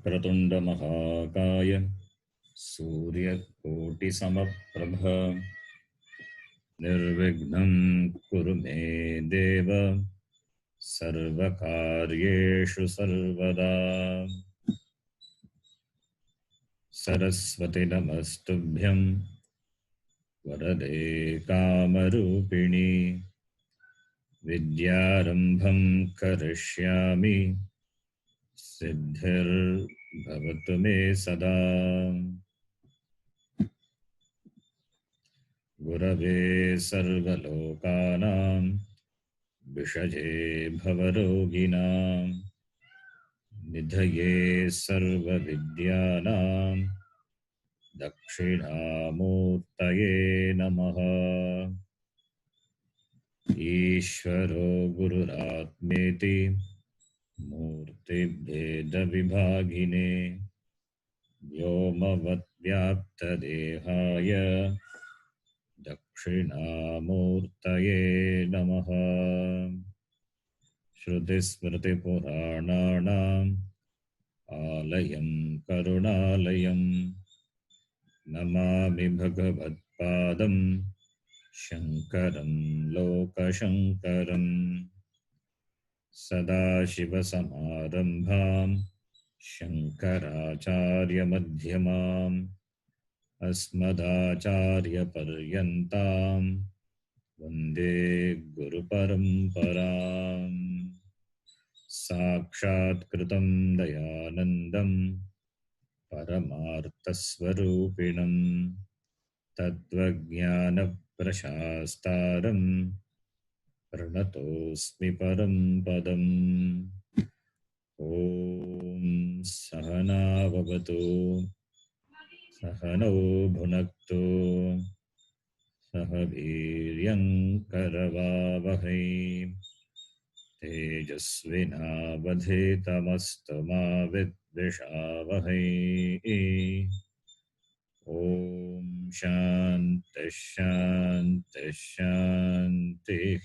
वक्रतुंड महाकाय सूर्यकोटिसमप्रभ निर्विघ्नं कुरु मे देव सर्वकार्येषु सर्वदा। सरस्वती नमस्तुभ्यं वरदे कामरूपिणी विद्यारंभं करिष्यामि सिद्धिर्भवतु मे सदा। गुरवे सर्वलोकानां विषजे भवरोगिणां निधये सर्वविद्यानां दक्षिणामूर्तये नमः। ईश्वरो गुरुरात्मेति मूर्तिभेदविभागिने व्योमवद्व्याप्तदेहाय दक्षिणामूर्तये नमः। श्रुतिस्मृतिपुराणानाम् आलयं करुणालयं नमामि भगवत्पादं शङ्करं लोकशङ्करम्। सदाशिवसमारम्भां शङ्कराचार्यमध्यमाम् अस्मदाचार्यपर्यन्तां वन्दे गुरुपरम्पराम्। साक्षात्कृतं दयानन्दं परमार्थस्वरूपिणं तत्त्वज्ञानप्रशास्तारं प्रणतोऽस्मि परं पदम्। ॐ सहना भवतु सहनौ भुनक्तु सह वीर्यं करवावहै तेजस्विनावधीतमस्तु मा विद्विषावहै। ॐ शान्तिः शान्तिः शान्तिः।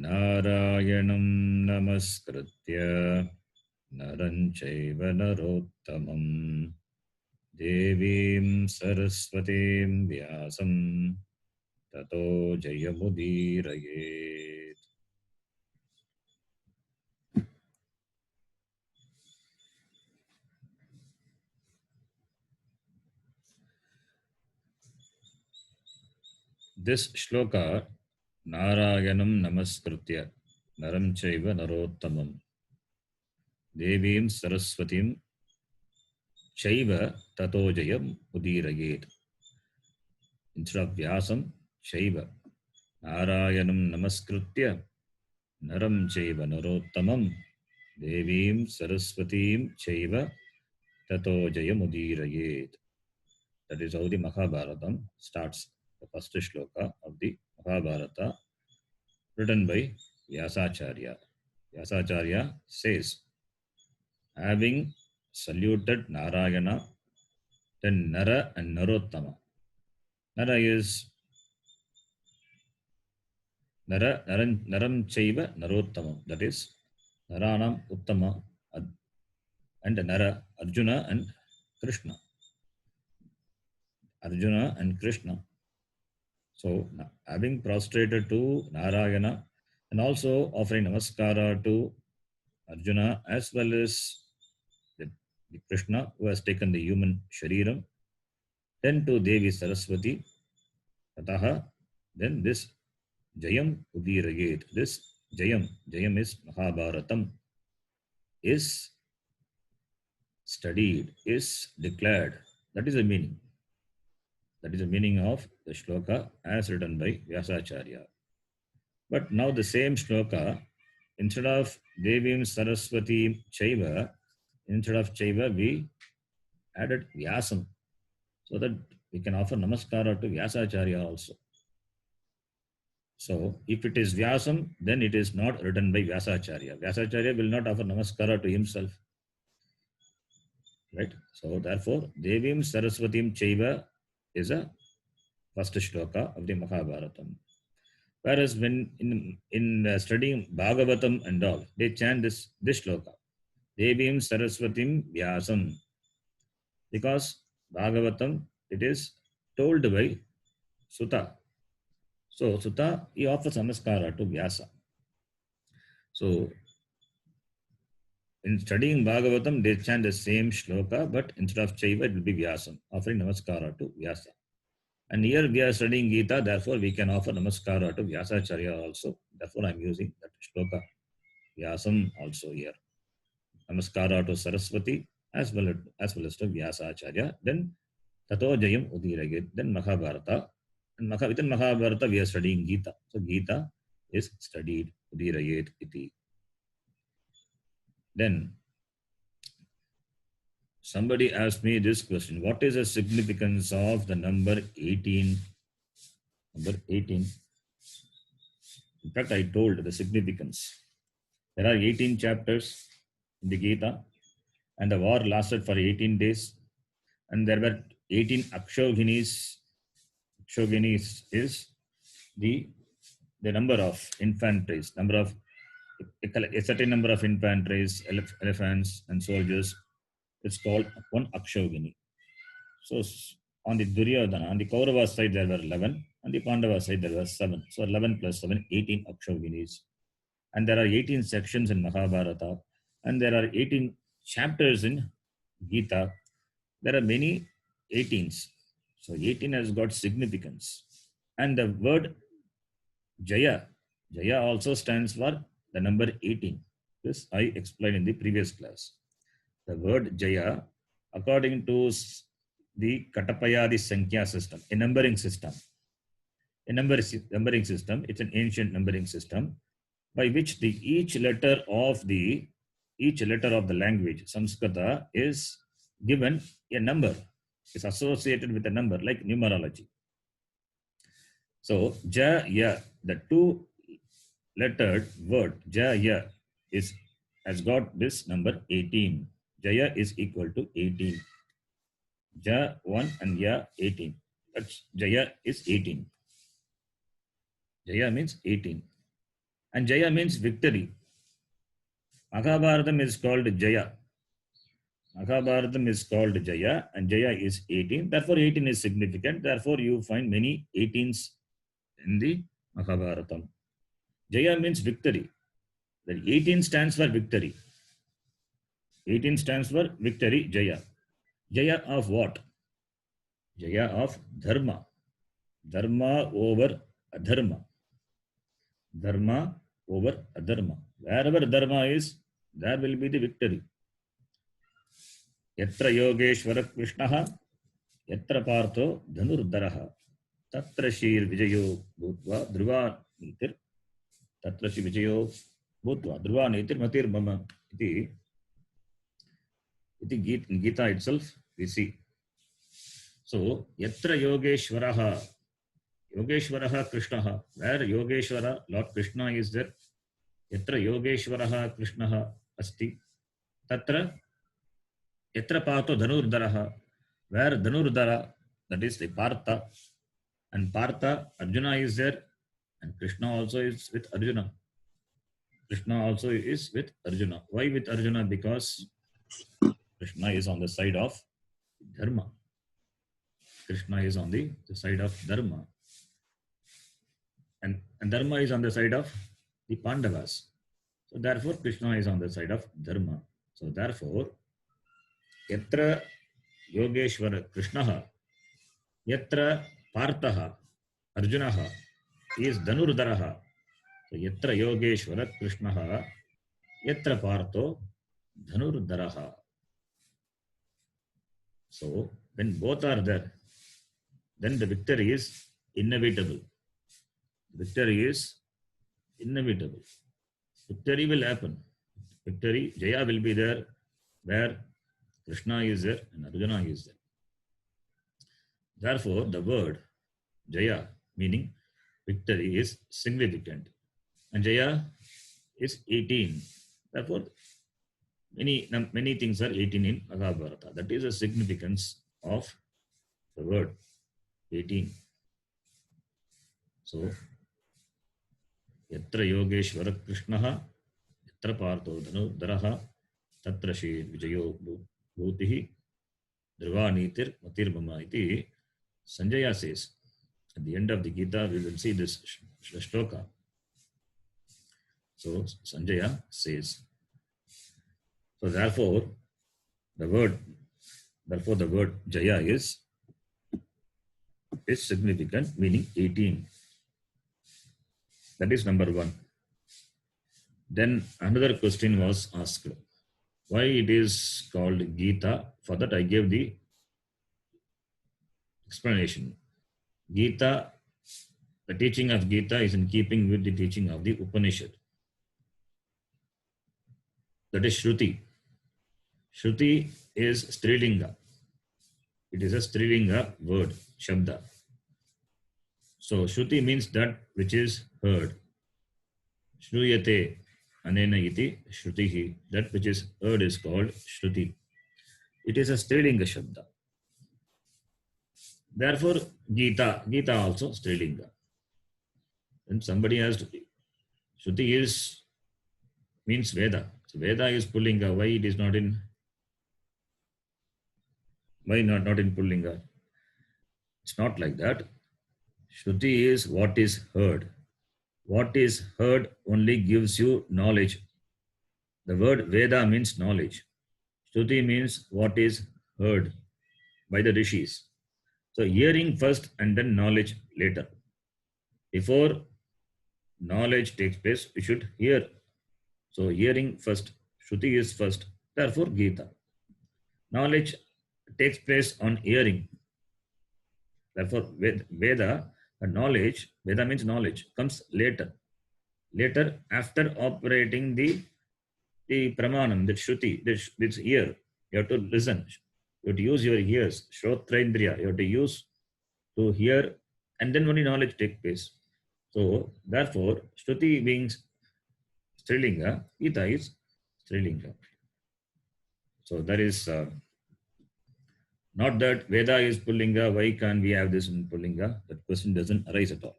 नारायणं नमस्कृत्य नरं चैव नरोत्तमं देवीं सरस्वतीं व्यासं ततो जयमुदीरयेत्। This shloka, Narayanam Namaskritya Naram Chaiva Narottamam Devim Saraswatim Chaiva Tato Jayam Udirayet. Instead of Vyasam, Chaiva. Narayanam Namaskritya Naram Chaiva Narottamam Devim Saraswatim Chaiva Tato Jayam Udirayet. That is how the Mahabharatam starts. The first shloka of the Mahabharata, written by Vyasacharya. Vyasacharya says, having saluted Narayana, then Nara and Narottama. Nara is Naram Chaiva Narottamam. That is Naranam Uttama and Nara, Arjuna and Krishna. Arjuna and Krishna. So, having prostrated to Narayana and also offering namaskara to Arjuna as well as the Krishna who has taken the human shariram, then to Devi Saraswati, Tataha, then this Jayam Udirayet. This Jayam is Mahabharatam, is studied, is declared. That is the meaning. That is the meaning of the shloka as written by Vyasacharya. But now the same shloka, instead of Devim Saraswati Chaiva, instead of Chaiva, we added Vyasam, so that we can offer namaskara to Vyasacharya also. So, if it is Vyasam, then it is not written by Vyasacharya. Vyasacharya will not offer namaskara to himself. Right? So, therefore, Devim Saraswatim Chaiva is a first shloka of the Mahabharatam. Whereas when in studying Bhagavatam and all, they chant this shloka. Devim Saraswatim Vyasam. Because Bhagavatam, it is told by Sutta. So Sutta, he offers namaskara to Vyasa. So in studying Bhagavatam, they chant the same shloka, but instead of Chaiva, it will be Vyasam, offering namaskara to Vyasa. And here we are studying Gita, therefore we can offer namaskara to Vyasacharya also. Therefore I am using that shloka, Vyasam also here. Namaskara to Saraswati as well as to Vyasacharya. Then Tato Jayam Udiragit. Then Mahabharata. And within Mahabharata we are studying Gita. So Gita is studied Udirayet iti. Then somebody asked me this question. What is the significance of the number 18? Number 18. In fact, I told the significance. There are 18 chapters in the Gita, and the war lasted for 18 days. And there were 18 Akshoginis. Akshoginis is the number of infantries, a certain number of infantries, elephants, and soldiers. It's called one Akshogini. So on the Duryodhana, on the Kaurava side, there were 11. On the Pandava side, there were 7. So 11 plus 7, 18 Akshoginis. And there are 18 sections in Mahabharata. And there are 18 chapters in Gita. There are many 18s. So 18 has got significance. And the word Jaya, Jaya also stands for the number 18. This I explained in the previous class. The word Jaya, according to the Katapayadi Sankhya system, a numbering system. A numbering system, it's an ancient numbering system by which each letter of the language, Sanskrita, is given a number. It's associated with a number, like numerology. So, Jaya, the two-lettered word, Jaya, has got this number 18. Jaya is equal to 18. Ja 1 and Ya 18. That's Jaya is 18. Jaya means 18. And Jaya means victory. Mahabharatam is called Jaya. Mahabharatam is called Jaya, and Jaya is 18. Therefore, 18 is significant. Therefore, you find many 18s in the Mahabharatam. Jaya means victory. The 18 stands for victory. 18 stands for victory, Jaya. Jaya of what? Jaya of Dharma. Dharma over Adharma. Dharma over Adharma. Wherever Dharma is, there will be the victory. Yatra Yogeshwara Krishnaha, Yatra Partho Dhanurdaraha, Tatra Shir Vijayo Bhutva Dhruva Nitir, Tatra Shir Vijayo Bhutva Dhruva Nitir Matir Mama. Iti in Gita itself we see. So, Yatra Yogeshwaraha, Yogeshwaraha Krishnaha, where Yogeshwara, Lord Krishna is there, Yatra Yogeshwaraha Krishnaha Asti, Tatra Yatra Pato Dhanurdaraha, where Dhanurdara, that is the Partha, and Partha, Arjuna is there, and Krishna also is with Arjuna. Krishna also is with Arjuna. Why with Arjuna? Because Krishna is on the side of Dharma. Krishna is on the side of Dharma. And Dharma is on the side of the Pandavas. So therefore, Krishna is on the side of Dharma. So therefore, Yatra Yogeshwara Krishnaha, Yatra Parthaha, Arjunaha is Dhanurdaraha. So Yatra Yogeshwara Krishnaha, Yatra Partho Dhanurdaraha. So when both are there, then the victory is inevitable. Victory is inevitable. Victory will happen. Victory, Jaya will be there where Krishna is there and Arjuna is there. Therefore, the word Jaya, meaning victory, is significant. And Jaya is 18. Therefore, many things are 18 in Mahabharata. That is the significance of the word 18. So, Yatra Yogeshwara Krishnaha, Yatra Partho Dhanurdaraha, Tatra Shri Vijayo Bhutihi Dhruva Nitir Matir Mama iti Sanjaya says. At the end of the Gita, we will see this shloka. So Sanjaya says. So the word, the word Jaya is significant, meaning 18. That is number one. Then another question was asked. Why it is called Gita? For that I gave the explanation. Gita, the teaching of Gita is in keeping with the teaching of the Upanishad. That is Shruti. Shruti is Strilinga. It is a Strilinga word, Shabda. So Shruti means that which is heard. Shruyate anena iti Shrutihi. That which is heard is called Shruti. It is a Strilinga Shabda. Therefore, Gita also Strilinga. Then somebody has to, Shruti means Veda. So Veda is Pullinga. Why it is not in? Why not in Pullinga? It's not like that. Shruti is what is heard. What is heard only gives you knowledge. The word Veda means knowledge. Shruti means what is heard by the rishis. So hearing first and then knowledge later. Before knowledge takes place, we should hear. So hearing first, Shruti is first, therefore Gita. Knowledge takes place on hearing. Therefore Veda, Veda means knowledge, comes later. Later, after operating the pramanam, the Shruti, this ear, you have to listen. You have to use your ears, Shrotrendriya, you have to use to hear, and then only knowledge takes place. So, therefore, Shruti being Strilinga, Gita is Strilinga. So, that is not that Veda is Pullinga, why can't we have this in Pullinga? That question doesn't arise at all.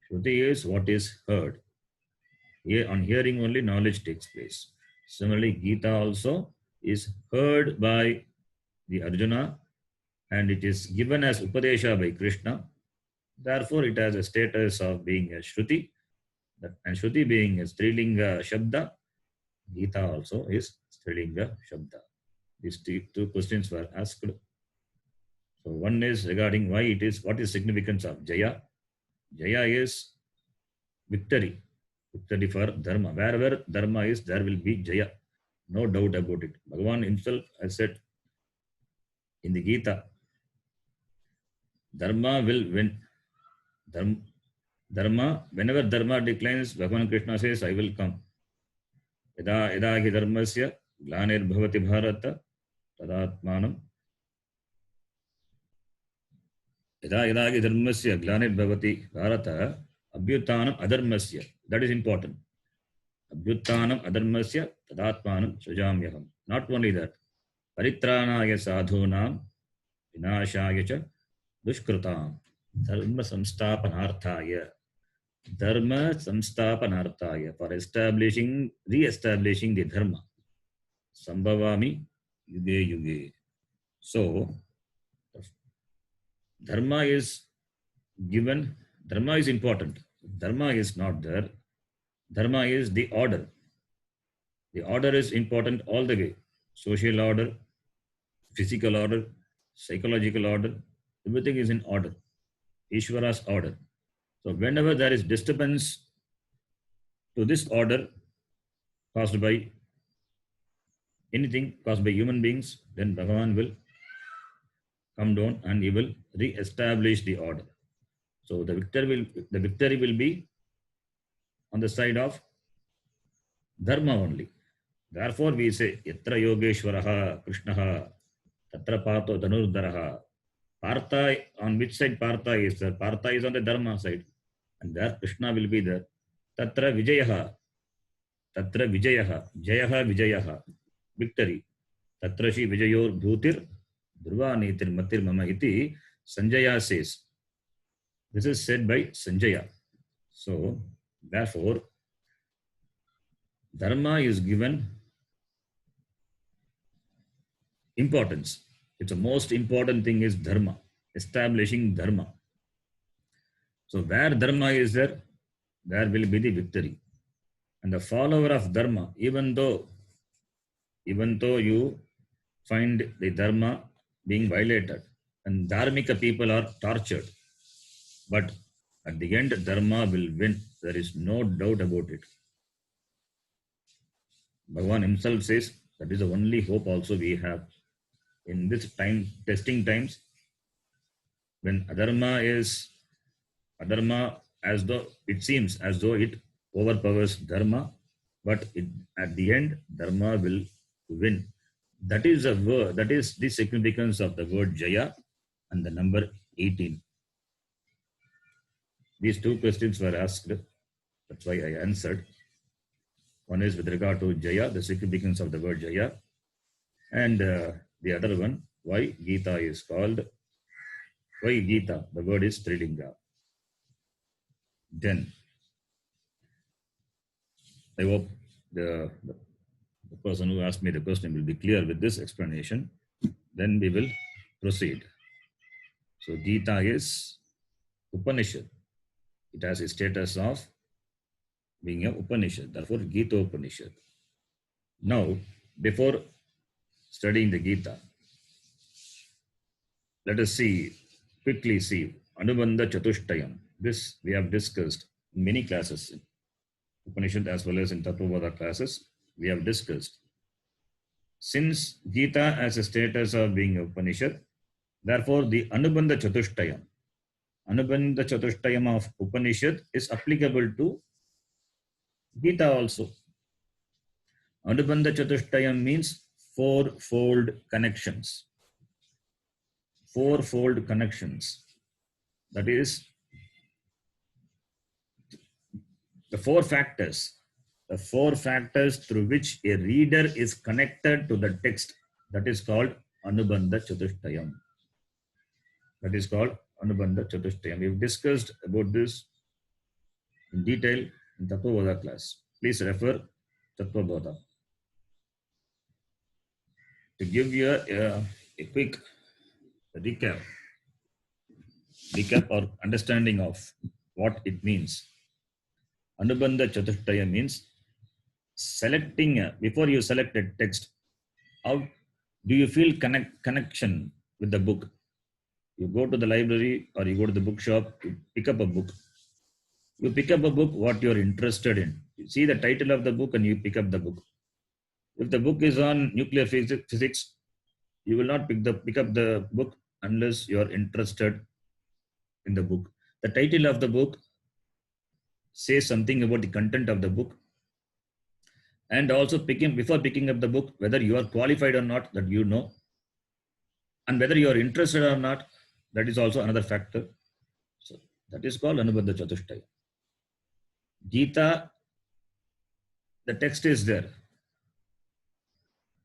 Shruti is what is heard. Here, on hearing only knowledge takes place. Similarly, Gita also is heard by the Arjuna and it is given as Upadesha by Krishna. Therefore, it has a status of being a Shruti. And Shruti being a Strilinga Shabda, Gita also is Strilinga Shabda. These two questions were asked. So one is regarding what is significance of Jaya. Jaya is victory. Victory for Dharma. Wherever Dharma is, there will be Jaya. No doubt about it. Bhagavan himself has said in the Gita, Dharma will win. Dharma, whenever Dharma declines, Bhagavan Krishna says, I will come. Yada yada hi dharmasya glanir bhavati bharata tadatmanam. Yada yada hi dharmasya glanir bhavati bharata abhyutanam adharmasya. That is important. Abhyutanam adharmasya tadatmanam sujamyaham. Not only that. Paritranaya sadhunam vinashaya cha dushkrutam. Dharma samstapanarthaya. Dharma samstapanarthaya. For re-establishing the dharma. Sambhavami yuge yuge. So, dharma is given, dharma is important. Dharma is not there. Dharma is the order. The order is important all the way. Social order, physical order, psychological order, everything is in order. Ishvara's order. So whenever there is disturbance to this order caused by anything, caused by human beings, then Bhagavan will come down and he will re-establish the order. So the victory will be on the side of dharma only. Therefore we say, Yatra Yogeshwaraha Krishnaha Tatra Partho Dhanurdharaha. Partha, on which side Partha is there? Partha is on the dharma side. And there Krishna will be there. Tatra Vijayaha. Tatra Vijayaha. Jayaha Vijayaha. Victory. Tatra Shi Vijayor Bhutir Dhruva Nitir Matir Mama iti Sanjaya says. This is said by Sanjaya. So, therefore, dharma is given importance. It's the most important thing is dharma, establishing dharma. So where dharma is there, there will be the victory. And the follower of dharma, even though you find the dharma being violated and dharmika people are tortured, but at the end dharma will win. There is no doubt about it. Bhagavan himself says that is the only hope also we have in this time, testing times, when adharma, as though it seems as though it overpowers dharma, but at the end dharma will win. That is a word. That is the significance of the word Jaya and the number 18. These two questions were asked. That's why I answered. One is with regard to Jaya, the significance of the word Jaya, and the other one, why Gita is called, why Gita, the word is Trilinga. Then, I hope the person who asked me the question will be clear with this explanation. Then we will proceed. So Gita is Upanishad. It has a status of being a Upanishad. Therefore, Gita Upanishad. Now, before studying the Gita, let us quickly see Anubandha Chatushtayam. This we have discussed in many classes, in Upanishad as well as in Tattvabodha classes. We have discussed. Since Gita has a status of being a Upanishad, therefore the Anubandha Chatushtayam of Upanishad is applicable to Gita also. Anubandha Chatushtayam means fourfold connections. Fourfold connections. That is, the four factors through which a reader is connected to the text. That is called Anubandha Chatushtayam. We've discussed about this in detail in Tattvabodha class. Please refer Tattvabodha. To give you a quick recap or understanding of what it means. Anubandha Chatushtaya means selecting, before you select a text, how do you feel connection with the book? You go to the library or you go to the bookshop, you pick up a book. You pick up a book what you're interested in. You see the title of the book and you pick up the book. If the book is on nuclear physics, you will not pick up the book unless you're interested in the book. The title of the book says something about the content of the book. And also before picking up the book, whether you are qualified or not, that you know. And whether you are interested or not, that is also another factor. So that is called Anubandha Chatushtaya. Gita, the text is there.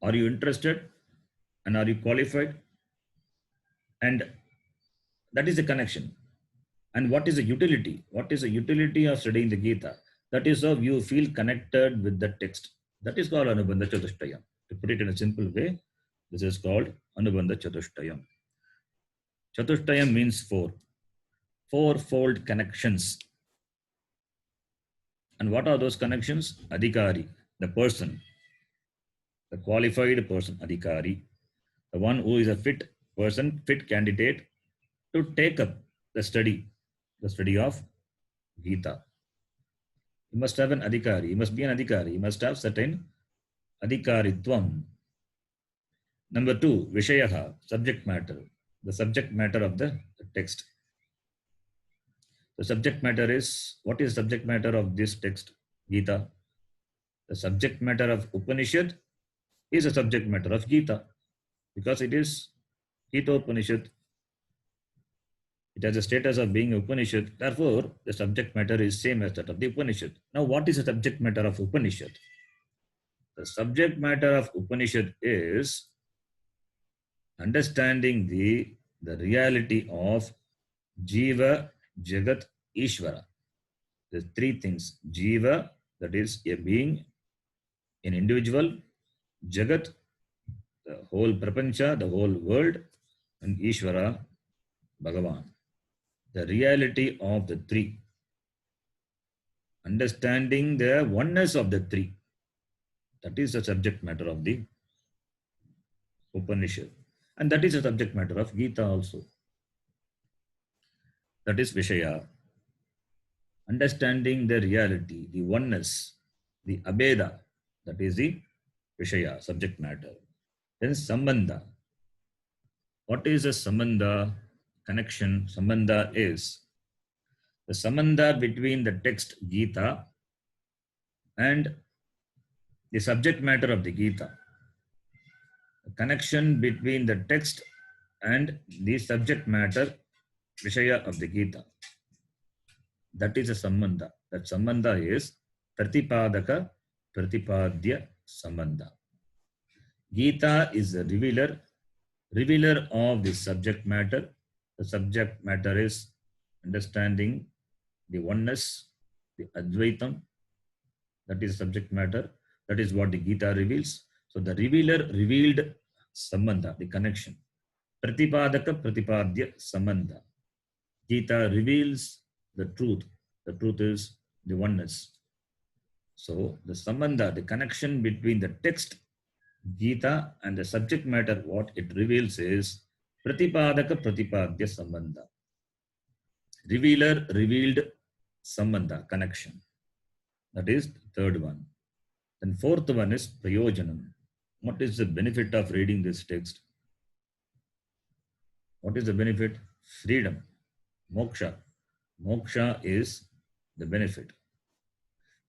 Are you interested? And are you qualified? And that is the connection. And what is the utility? What is the utility of studying the Gita? That is how you feel connected with the text. That is called Anubandha Chatushtayam. To put it in a simple way, this is called Anubandha Chatushtayam. Chatushtayam means fourfold connections. And what are those connections? Adhikari, the person, the qualified person, Adhikari, the one who is a fit person, fit candidate to take up the study of Gita. You must have an adhikari. You must be an adhikari. You must have certain adhikaritvam. Number 2, Vishayaha, subject matter. The subject matter of the text. The subject matter is, what is subject matter of this text, Gita? The subject matter of Upanishad is a subject matter of Gita because it is Gita Upanishad. It has a status of being Upanishad. Therefore, the subject matter is same as that of the Upanishad. Now, what is the subject matter of Upanishad? The subject matter of Upanishad is understanding the reality of Jiva, Jagat, Ishvara. The three things. Jiva, that is a being, an individual. Jagat, the whole prapancha, the whole world, and Ishvara, Bhagavan. The reality of the three. Understanding the oneness of the three. That is the subject matter of the Upanishad. And that is the subject matter of Gita also. That is Vishaya. Understanding the reality, the oneness, the Abheda. That is the Vishaya, subject matter. Then Sambandha. What is a Sambandha? Connection. Sambandha is the Sambandha between the text Gita and the subject matter of the Gita. The connection between the text and the subject matter, Vishaya of the Gita. That is a Sambandha. That Sambandha is Pratipadaka Pratipadya Sambandha. Gita is a revealer of the subject matter. The subject matter is understanding the oneness, the Advaitam. That is subject matter. That is what the Gita reveals. So the revealer revealed Sambandha, the connection. Pratipadaka Pratipadya Sambandha. Gita reveals the truth. The truth is the oneness. So the Sambandha, the connection between the text Gita and the subject matter, what it reveals is Pratipadaka Pratipadya Sambandha. Revealer revealed Sambandha, connection. That is the third one. Then fourth one is Prayojanam. What is the benefit of reading this text? What is the benefit? Freedom. Moksha. Moksha is the benefit.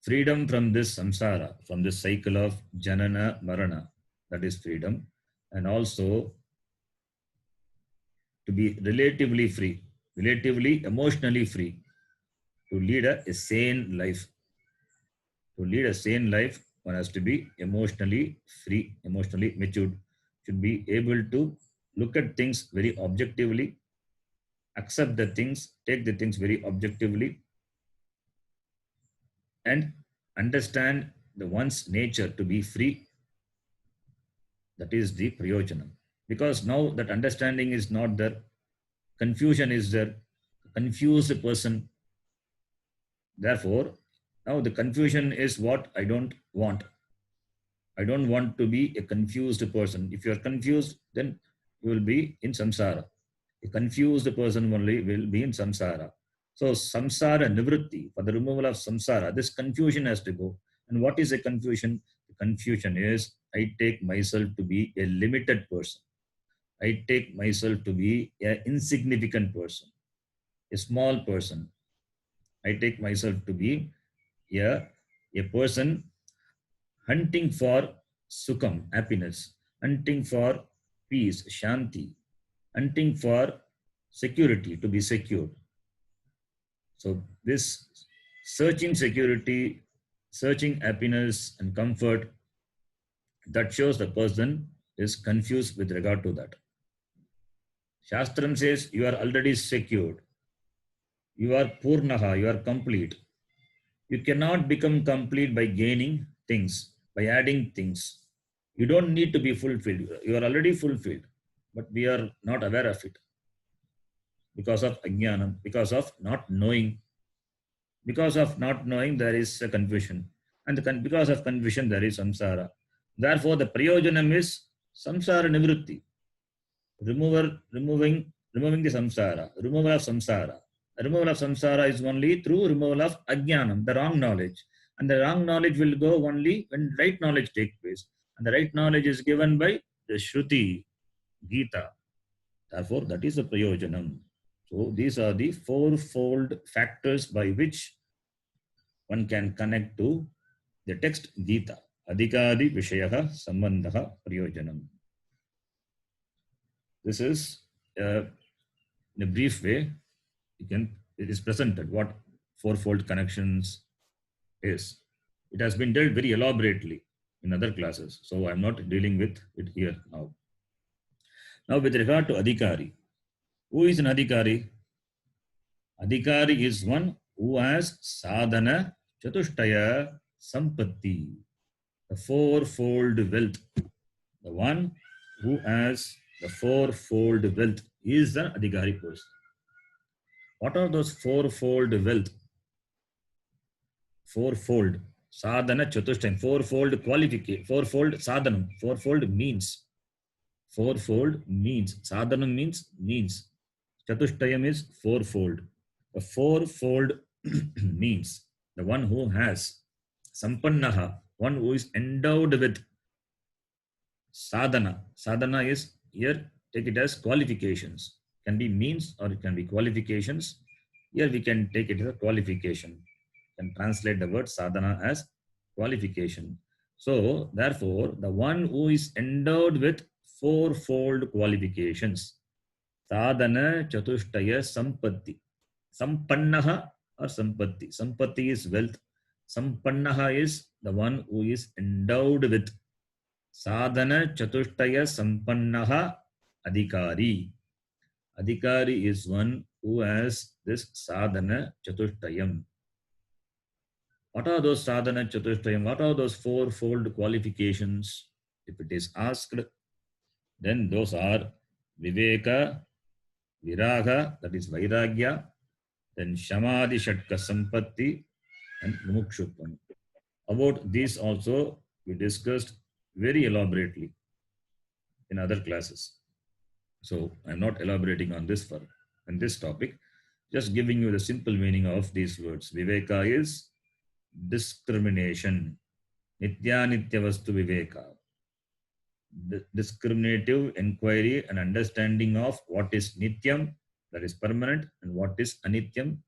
Freedom from this samsara, from this cycle of janana, marana. That is freedom. And also to be relatively free, relatively emotionally free, to lead a sane life. To lead a sane life, one has to be emotionally free, emotionally matured, should be able to look at things very objectively, accept the things, take the things very objectively, and understand the one's nature to be free. That is the prayojanam. Because now that understanding is not there, confusion is there, confused person. Therefore, now the confusion is what I don't want. I don't want to be a confused person. If you are confused, then you will be in samsara. A confused person only will be in samsara. So samsara nivritti, for the removal of samsara, this confusion has to go. And what is a confusion? The confusion is I take myself to be a limited person. I take myself to be an insignificant person, a small person. I take myself to be a person hunting for sukham, happiness, hunting for peace, shanti, hunting for security, to be secured. So this searching security, searching happiness and comfort, that shows the person is confused with regard to that. Shastram says you are already secured. You are purnaha, you are complete. You cannot become complete by gaining things, by adding things. You don't need to be fulfilled. You are already fulfilled, but we are not aware of it because of ajnanam, because of not knowing. Because of not knowing, there is a confusion. And because of confusion, there is samsara. Therefore, the prayojanam is samsara nivritti. Removing the samsara, removal of samsara. The removal of samsara is only through removal of ajnanam, the wrong knowledge. And the wrong knowledge will go only when right knowledge takes place. And the right knowledge is given by the Shruti, Gita. Therefore, that is the prayojanam. So these are the fourfold factors by which one can connect to the text Gita. Adhikadi Vishayaha Sambandha Prayojanam. This is in a brief way, it is presented what fourfold connections is. It has been dealt very elaborately in other classes, so I'm not dealing with it here now. Now, with regard to Adhikari, who is an Adhikari? Adhikari is one who has sadhana chatushtaya sampatti, the fourfold wealth, the one who has the fourfold wealth is the adhikari person. What are those fourfold wealth? Fourfold sadhana chatushtayam, fourfold qualification, fourfold sadhanam, fourfold means. Fourfold means, sadhanam means, chatushtayam is fourfold. The fourfold means the one who has, sampannaha, one who is endowed with sadhana. Sadhana is, here take it as qualifications, can be means or it can be qualifications. Here we can take it as a qualification, can translate the word sadhana as qualification. So therefore the one who is endowed with fourfold qualifications, sadhana chatushtaya sampatti, sampannaha or sampatti. Sampatti is wealth, sampannaha is the one who is endowed with sadhana chatushtaya sampannaha adhikari. Adhikari is one who has this sadhana chatushtayam. What are those sadhana chatushtayam? What are those fourfold qualifications? If it is asked, then those are viveka, viraga, that is vairagya, then shamadhi shatka sampatti, and mumukshupam. About these also we discussed very elaborately in other classes. So I'm not elaborating on this on this topic, just giving you the simple meaning of these words. Viveka is discrimination, nitya nitya vastu viveka, discriminative inquiry and understanding of what is nityam, that is permanent, and what is anityam,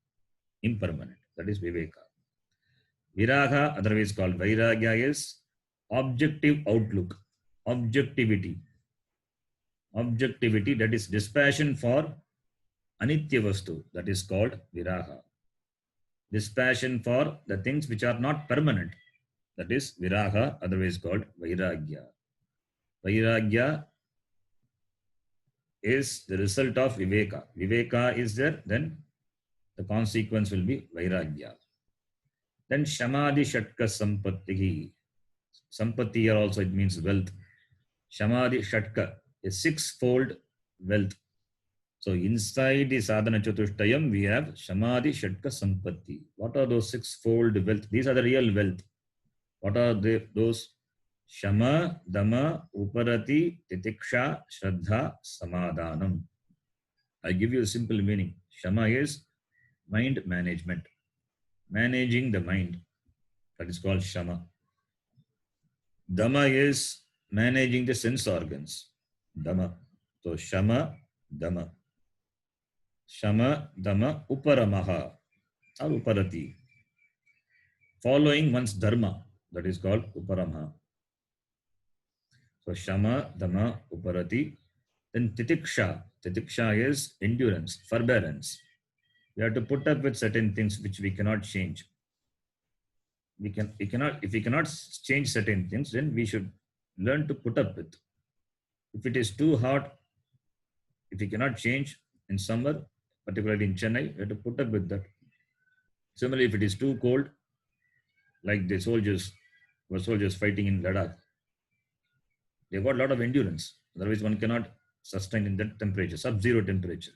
impermanent, that is viveka. Viraga, otherwise called vairagya, is objective outlook, objectivity, that is dispassion for anitya vastu, that is called viraha. Dispassion for the things which are not permanent, that is viraha, otherwise called vairagya. Vairagya is the result of viveka. Viveka is there, then the consequence will be vairagya. Then shamadhi shatka sampatti. Sampatti here also it means wealth. Shamadhi shatka is sixfold wealth. So inside the sadhana chatushtayam we have shamadhi shatka sampatti. What are those sixfold wealth? These are the real wealth. What are those? Shama, Dama, Uparati, Titiksha, Shraddha, Samadhanam. I give you a simple meaning. Shama is mind management, managing the mind. That is called Shama. Dama is managing the sense organs. Dama. So Shama, Dama. Shama, Dama, Uparamaha or Uparati. Following one's dharma. That is called Uparamaha. So Shama, Dama, Uparati. Then Titiksha. Titiksha is endurance, forbearance. We have to put up with certain things which we cannot change. If we cannot change certain things, then we should learn to put up with. If it is too hot, if we cannot change in summer, particularly in Chennai, we have to put up with that. Similarly, if it is too cold, like the soldiers fighting in Ladakh, they got a lot of endurance. Otherwise, one cannot sustain in that temperature, sub-zero temperature.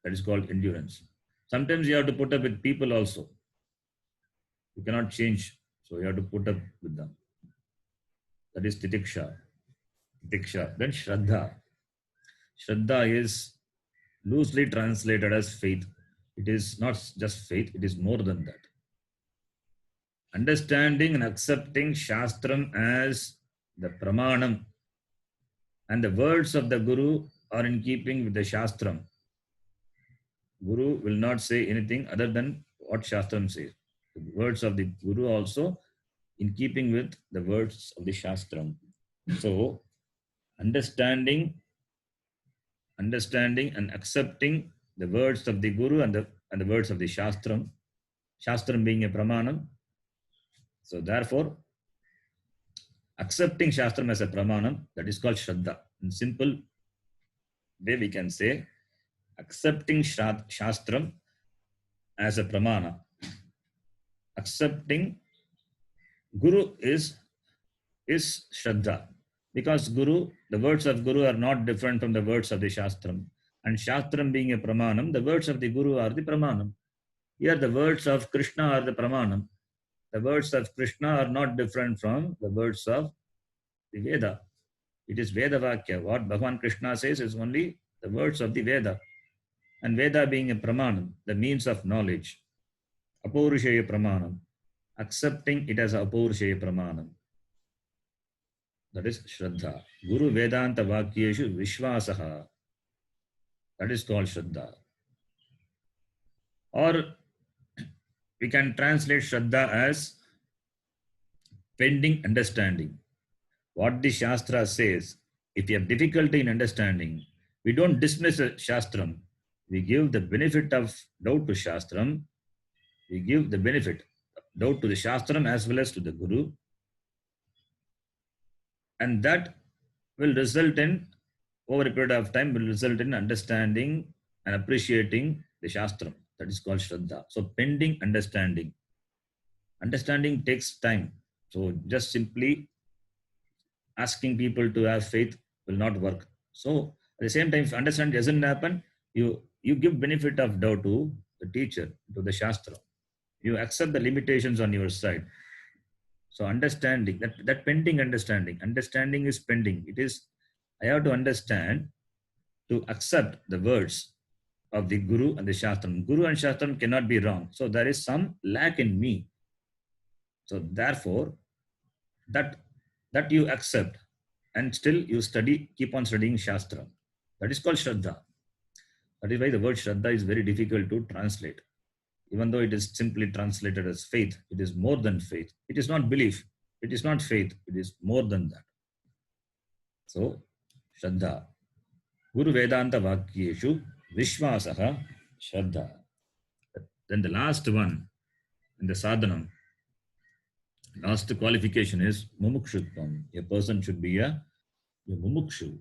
That is called endurance. Sometimes you have to put up with people also. You cannot change, so you have to put up with them. That is titiksha. Titiksha. Then shraddha. Shraddha is loosely translated as faith. It is not just faith, it is more than that. Understanding and accepting Shastram as the Pramanam, and the words of the Guru are in keeping with the Shastram. Guru will not say anything other than what Shastram says. The words of the Guru also in keeping with the words of the Shastram. So, understanding and accepting the words of the Guru and the words of the Shastram. Shastram being a Pramanam. So, therefore, accepting Shastram as a Pramanam, that is called Shraddha. In simple way, we can say, accepting Shastram as a Pramana. Accepting Guru is Shraddha. Because Guru, the words of Guru are not different from the words of the Shastram. And Shastram being a Pramanam, the words of the Guru are the Pramanam. Here the words of Krishna are the Pramanam. The words of Krishna are not different from the words of the Veda. It is Veda Vakya. What Bhagavan Krishna says is only the words of the Veda. And Veda being a Pramanam, the means of knowledge. Apaurushaya Pramanam. Accepting it as Apaurushaya Pramanam. That is Shraddha. Guru Vedanta Vakyeshu Vishwasaha. That is called Shraddha. Or we can translate Shraddha as pending understanding. What the Shastra says, if you have difficulty in understanding, we don't dismiss a Shastram. We give the benefit of doubt to Shastram. We give the benefit doubt to the Shastram as well as to the Guru. And that will result in, over a period of time, will result in understanding and appreciating the Shastram. That is called Shraddha. So pending understanding. Understanding takes time. So just simply asking people to have faith will not work. So at the same time, if understanding doesn't happen, you give benefit of doubt to the teacher, to the Shastra. You accept the limitations on your side. So understanding, that pending understanding is pending. It is, I have to understand to accept the words of the Guru and the Shastram. Guru and Shastram cannot be wrong. So there is some lack in me. So therefore, that you accept and still you study, keep on studying Shastra. That is called Shraddha. That is why the word Shraddha is very difficult to translate. Even though it is simply translated as faith, it is more than faith. It is not belief. It is not faith. It is more than that. So, Shraddha. Guru Vedanta Vakyeshu Vishwasaha Shraddha. Then the last one in the sadhanam, last qualification is mumukshutvam. A person should be a mumukshu.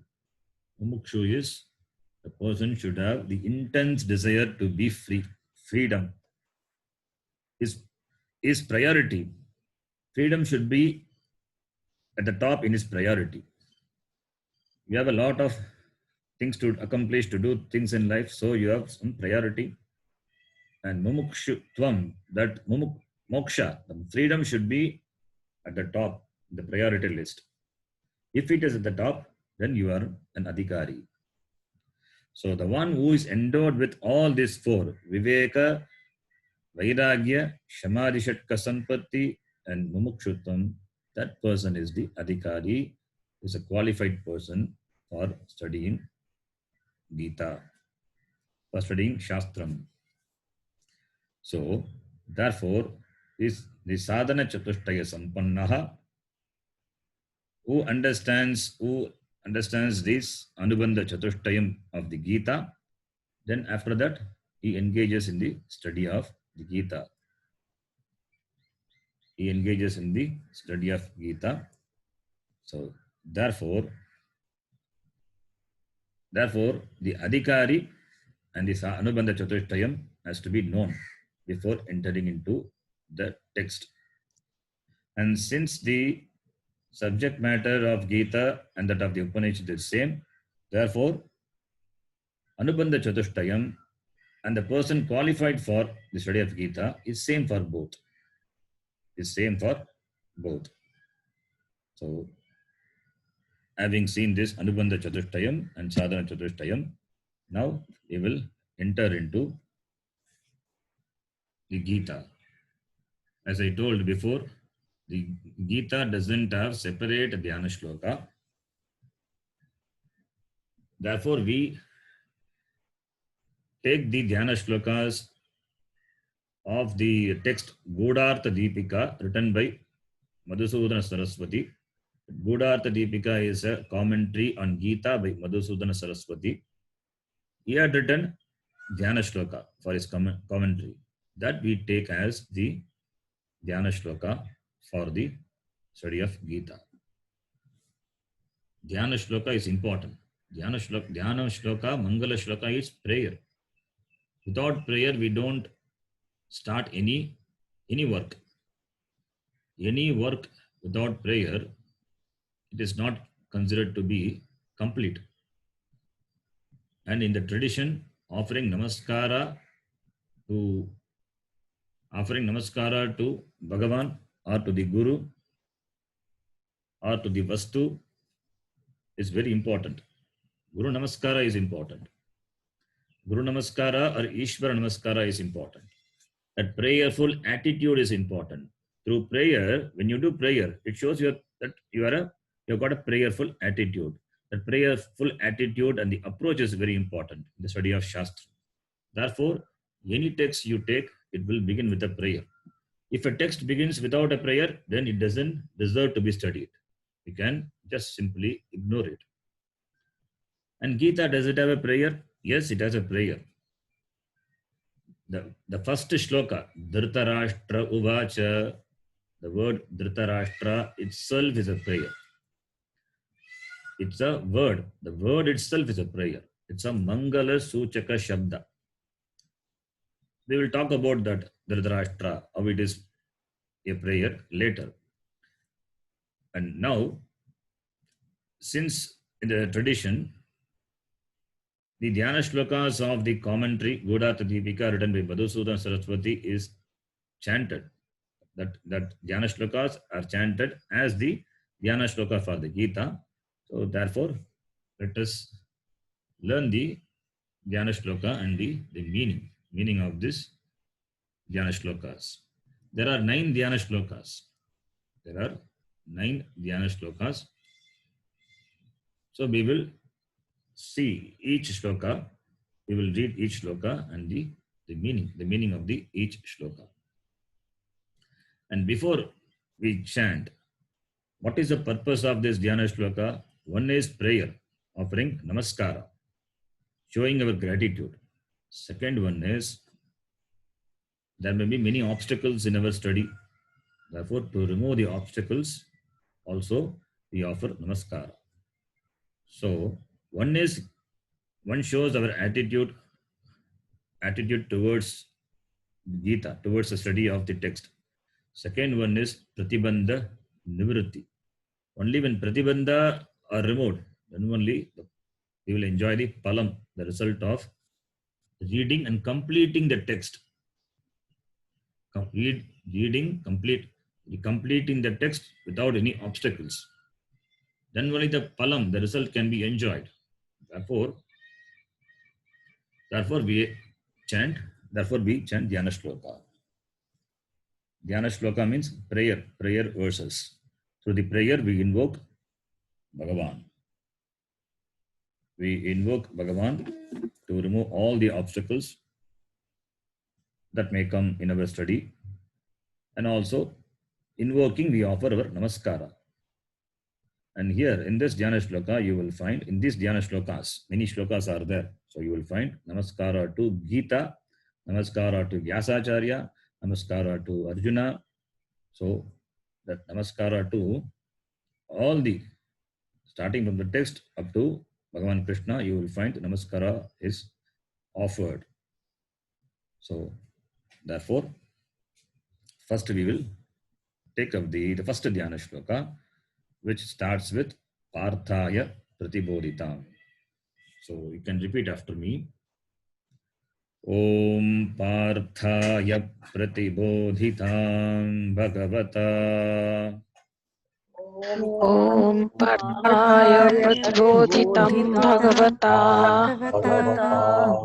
Mumukshu is the person should have the intense desire to be free. Freedom is priority. Freedom should be at the top in his priority. You have a lot of things to accomplish, to do things in life, so you have some priority. And mumukshutvam, that moksha, the freedom should be at the top, the priority list. If it is at the top, then you are an adhikari. So the one who is endowed with all these four, Viveka, Vairagya, Shamadhishatka Sampatti, and Mumukshutvam, that person is the adhikari, is a qualified person for studying Gita, for studying Shastram. So, therefore, is the sadhana chatushtaya sampannaha, who understands this anubandha chatushtayam of the Gita, then after that he engages in the study of the Gita. He engages in the study of Gita. So therefore the adhikari and the anubandha chatushtayam has to be known before entering into the text. And since the subject matter of Gita and that of the Upanishad is same, therefore anubandha chatushtayam and the person qualified for the study of Gita is same for both. So having seen this anubandha chatushtayam and sadhana chatushtayam, now we will enter into the Gita. As I told before, the Gita doesn't have separate dhyana shloka. Therefore, we take the dhyana shlokas of the text Godhartha Deepika written by Madhusudana Saraswati. Godhartha Deepika is a commentary on Gita by Madhusudana Saraswati. He had written dhyana shloka for his commentary. That we take as the dhyana shloka for the study of Gita. Dhyana shloka is important. Dhyana shloka, Mangala shloka is prayer. Without prayer, we don't start any work. Any work without prayer, it is not considered to be complete. And in the tradition, offering namaskara to Bhagavan or to the Guru or to the Vastu is very important. Guru Namaskara is important. Guru Namaskara or Ishvara Namaskara is important. That prayerful attitude is important. Through prayer, when you do prayer, it shows you that you've got a prayerful attitude. That prayerful attitude and the approach is very important in the study of Shastra. Therefore, any text you take, it will begin with a prayer. If a text begins without a prayer, then it doesn't deserve to be studied. You can just simply ignore it. And Gita, does it have a prayer? Yes, it has a prayer. The first shloka, Dhritarashtra Uvacha, the word Dhritarashtra itself is a prayer. It's a word. The word itself is a prayer. It's a Mangala Suchaka Shabda. We will talk about that Dhritarashtra, how it is a prayer later. And now, since in the tradition, the Dhyana Shlokas of the commentary Godhartha Deepika written by Madhusudan Saraswati is chanted. That Dhyana Shlokas are chanted as the Dhyana Shloka for the Gita. So therefore, let us learn the Dhyana Shloka and the meaning of this Dhyana Shlokas. There are 9 Dhyana Shlokas. So we will see each shloka. We will read each shloka and the meaning of the each shloka. And before we chant, what is the purpose of this Dhyana Shloka? One is prayer, offering namaskara, showing our gratitude. Second one is, there may be many obstacles in our study. Therefore, to remove the obstacles, also we offer namaskara. So, one shows our attitude towards Gita, towards the study of the text. Second one is pratibandha nivritti. Only when pratibandha are removed, then only we will enjoy the palam, the result of reading and completing the text. Completing the text without any obstacles. Then only the palam, the result, can be enjoyed. Therefore we chant Dhyana Shloka. Dhyana Shloka means prayer verses. Through the prayer, we invoke Bhagavan. To remove all the obstacles that may come in our study. And also, invoking, we offer our namaskara. And here in this Dhyana Shloka, you will find, in these Dhyana Shlokas, many shlokas are there. So you will find namaskara to Gita, namaskara to Vyasacharya, namaskara to Arjuna. So that namaskara to all the, starting from the text up to Bhagavan Krishna, you will find namaskara is offered. So therefore, first we will take up the first Dhyana Shloka, which starts with Parthaya Pratibodhitam. So you can repeat after me. Om Parthaya Pratibodhitam Bhagavata. Om Parthaya Pratibodhitam Bhagavata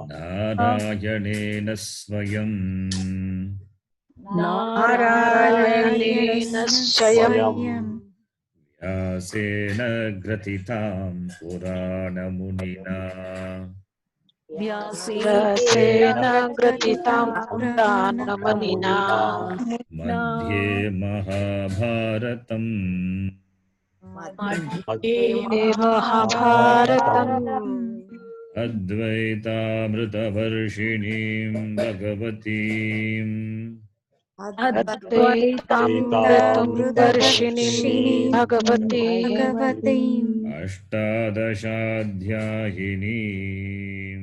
Narayanena Swayam Narayanena Swayam Vyasena Gratitam Purana Munina Vyasena Gratitam Purana Munina Madhye Mahabharatam Mahabharatam Advaitamritavarshinim Bhagavatim Advaitamritam Varshinim Bhagavatim Ashtadashadhyayinim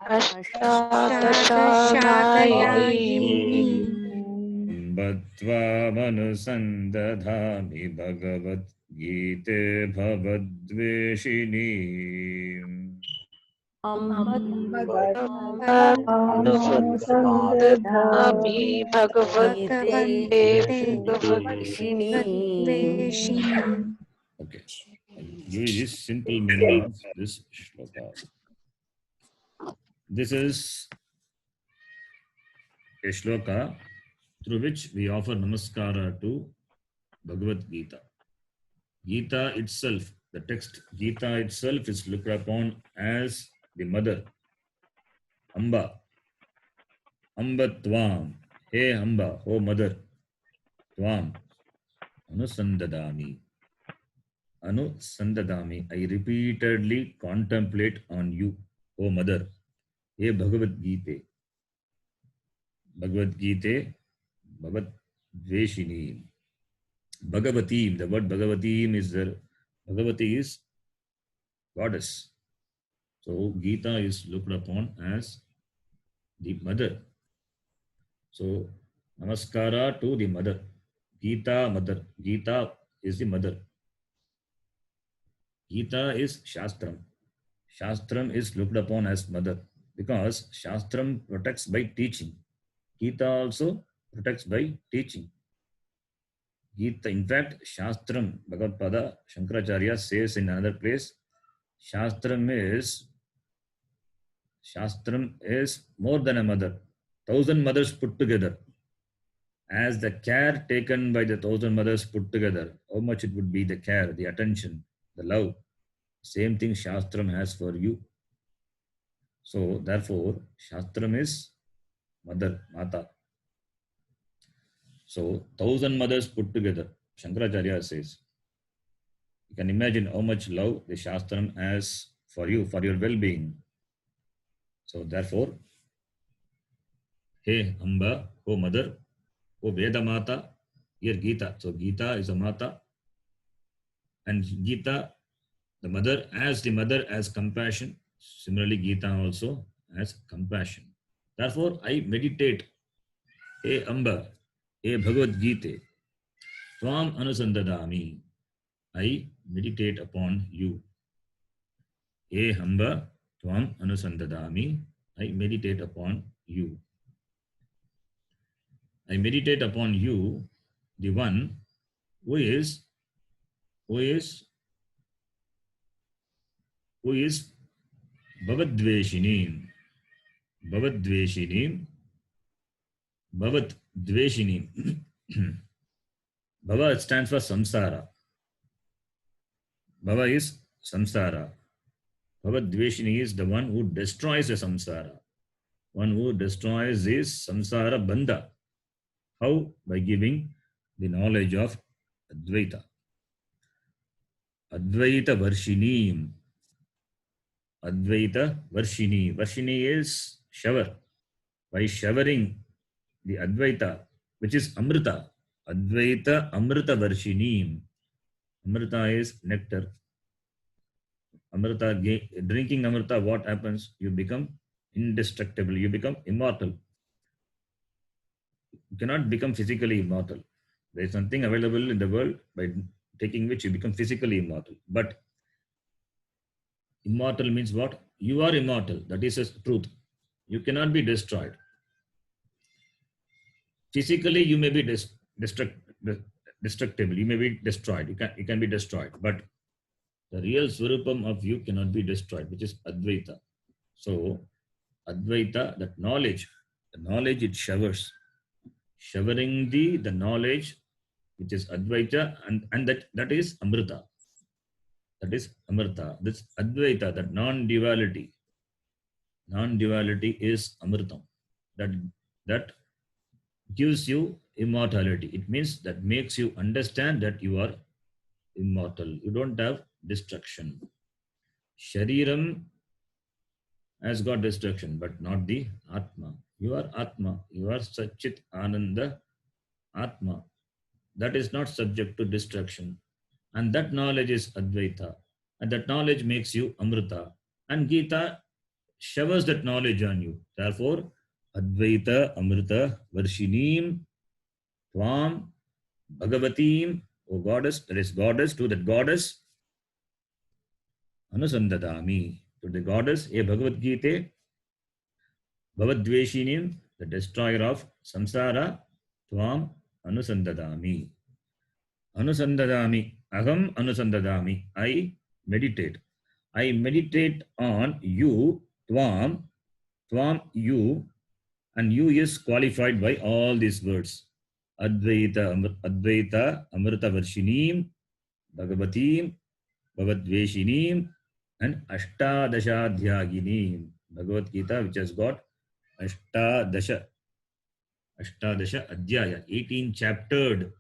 Ashtadashadhayinim Bhatva manusandadhami Bhagavat गीते भवद्वेषिणी अनुसन्दधामि भगवते भगवद्वेषिणी. Okay, I'll give you this simple meaning of this shloka. This is a shloka through which we offer namaskara to Bhagavad Gita. Gita itself, the text Gita itself is looked upon as the mother. Amba. Amba Tvam. Hey Amba, oh mother. Tvam. Anusandadami. Anusandadami. I repeatedly contemplate on you, oh mother. Hey Bhagavad Gita. Bhagavad Gita. Bhagavad Dveshini. Bhagavatim. The word Bhagavatim is there. Bhagavati is goddess. So Gita is looked upon as the mother. So namaskara to the mother. Gita mother. Gita is the mother. Gita is Shastram. Shastram is looked upon as mother because Shastram protects by teaching. Gita also protects by teaching. Gita, in fact, Shastram, Bhagavad Pada, Shankaracharya says in another place, Shastram is more than a mother. 1,000 mothers put together. As the care taken by the 1,000 mothers put together, how much it would be the care, the attention, the love. Same thing Shastram has for you. So therefore, Shastram is mother, Mata. So 1,000 mothers put together, Shankaracharya says. You can imagine how much love the Shastram has for you, for your well-being. So therefore, hey Amba, oh mother, oh Veda Mata, here Gita. So Gita is a Mata. And Gita, the mother has compassion. Similarly, Gita also has compassion. Therefore, I meditate, hey Amba, hey Bhagavad Gita, Tvam Anusandadami. I meditate upon you. Hey Amba, Tvam Anusandadami. I meditate upon you. I meditate upon you, the one who is Bhavadveshinim. Bhavadveshinim. Bhavadveshinim. Bhava stands for samsara. Bhava is samsara. Bhavadveshini is the one who destroys the samsara. One who destroys this samsara bandha. How? By giving the knowledge of Advaita. Advaita Varshinim. Advaita Varshini. Varshini is shower. By showering the Advaita, which is Amrita. Advaita Amrita Varshinim. Amrita is nectar. Amrita, drinking Amrita, what happens? You become indestructible. You become immortal. You cannot become physically immortal. There is something available in the world by taking which you become physically immortal. But immortal means what? You are immortal. That is a truth. You cannot be destroyed. Physically, you may be destructible. You may be destroyed. You can be destroyed. But the real Swarupam of you cannot be destroyed, which is Advaita. So, Advaita, that knowledge, the knowledge it showers. Showering the knowledge, which is Advaita, and that is Amrita. That is Amrita. This Advaita, that non-duality. Non-duality is Amritam. That gives you immortality. It means that makes you understand that you are immortal. You don't have destruction. Shariram has got destruction, but not the Atma. You are Atma. You are Satchit Ananda Atma. That is not subject to destruction. And that knowledge is Advaita. And that knowledge makes you Amrita. And Gita showers that knowledge on you. Therefore, Advaita Amrita Varshinim Tvam Bhagavatim O goddess, that is goddess, to that goddess, anusandadami, to the goddess, a Bhagavad Gita, Bhavadveshinim, the destroyer of samsara, tvam anusandadami. Anusandadami, aham anusandadami, I meditate. I meditate on you, tvam, tvam, you, and you is qualified by all these words. Advaita, Advaita, Amrita Varshinim, Bhagavatim, Bhavadveshinim, and Ashtadashadhyaginim. Bhagavad Gita, which has got Ashtadasha Adhyaya, 18 chaptered.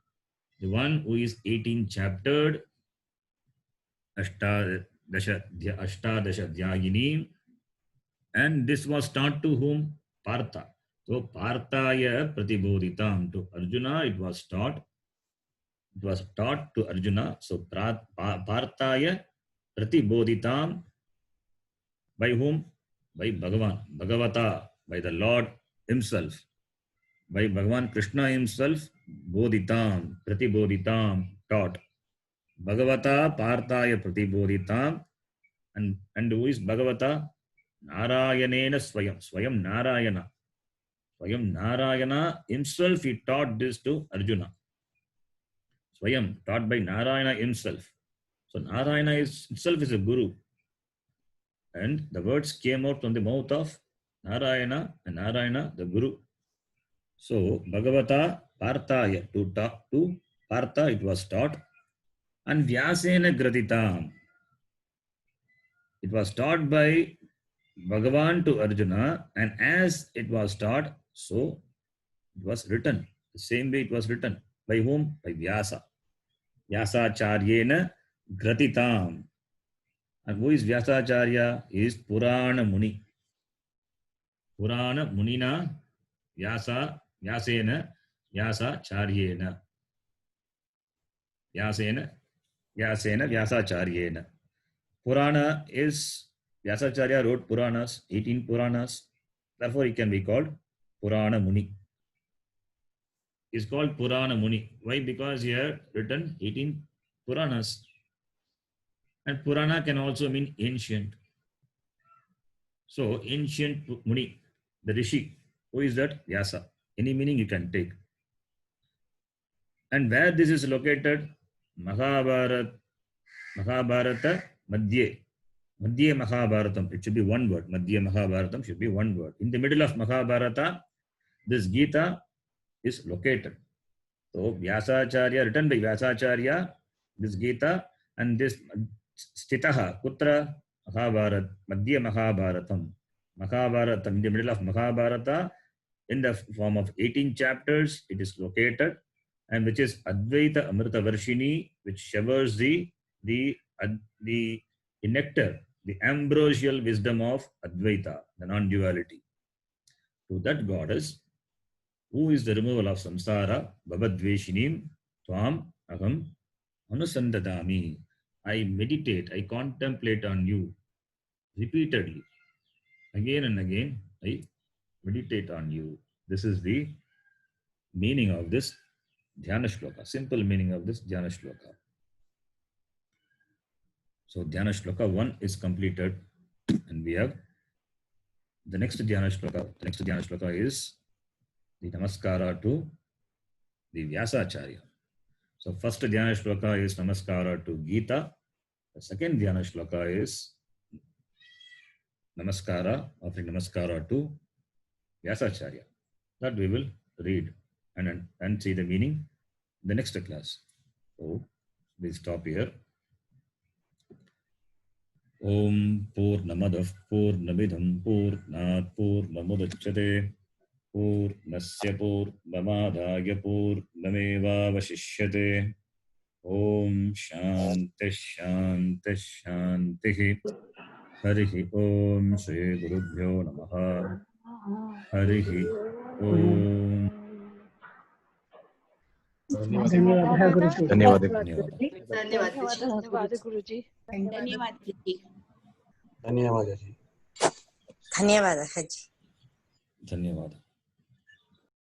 The one who is 18 chaptered, Ashtadasha Dhyaginim. And this was taught to whom? Partha. So Parthaya Pratibodhitam. To Arjuna it was taught. It was taught to Arjuna. So Parthaya Pratibodhitam. By whom? By Bhagavan. Bhagavata. By the Lord himself. By Bhagavan Krishna himself. Bodhitam. Pratibodhitam. Taught. Bhagavata Parthaya Pratibodhitam. And who is Bhagavata? Narayanena Swayam. Swayam Narayana. Swayam Narayana himself, he taught this to Arjuna. Swayam, taught by Narayana himself. So Narayana itself is a guru. And the words came out from the mouth of Narayana, and Narayana, the guru. So Bhagavata Parthaya, to Partha it was taught. And Vyasena Graditam. It was taught by Bhagavan to Arjuna, and as it was taught, so it was written. The same way it was written. By whom? By Vyasa. Vyasacharyena Gratitam. And who is Vyasacharya? He is Purana Muni. Purana Munina Vyasena Vyasacharyena. Vyasena Vyasacharyena. Purana is Vyasacharya wrote Puranas, 18 Puranas. Therefore, he can be called Purana Muni. He is called Purana Muni. Why? Because he had written 18 Puranas. And Purana can also mean ancient. So, ancient Muni, the Rishi. Who is that? Vyasa. Any meaning you can take. And where this is located? Mahabharata Madhye. Madhya Mahabharatam. It should be one word. Madhya Mahabharatam should be one word. In the middle of Mahabharata, this Gita is located. So Vyasacharya, written by Vyasacharya, this Gita, and this Stitaha, Kutra Mahabharat, Madhya Mahabharatam. Mahabharatam, in the middle of Mahabharata, in the form of 18 chapters, it is located, and which is Advaita Amrita Varshini, which showers the nectar, the ambrosial wisdom of Advaita, the non-duality. To that goddess, who is the removal of samsara, Bhavadveshinim, Tvam Aham Anusandadami. I meditate, I contemplate on you repeatedly. Again and again, I meditate on you. This is the meaning of this Dhyana Shloka, simple meaning of this Dhyana Shloka. So Dhyana Shloka 1 is completed, and we have the next Dhyana Shloka. The next Dhyana Shloka is the Namaskara to the Vyasacharya. So first Dhyana Shloka is Namaskara to Gita. The second Dhyana Shloka is Namaskara, offering Namaskara to Vyasacharya. That we will read and see the meaning in the next class. So we'll stop here. Om Purnamadav Purnamidam Purnat Purnamudachyate Purnasya Purnamadaya Purnameva Vashishyate. Om Shanti Shanti Shanti. Harihi Om Shri Gurubhyo Namaha. Harihi Om. धन्यवाद गुरुजी. धन्यवाद धन्यवाद जी. धन्यवाद.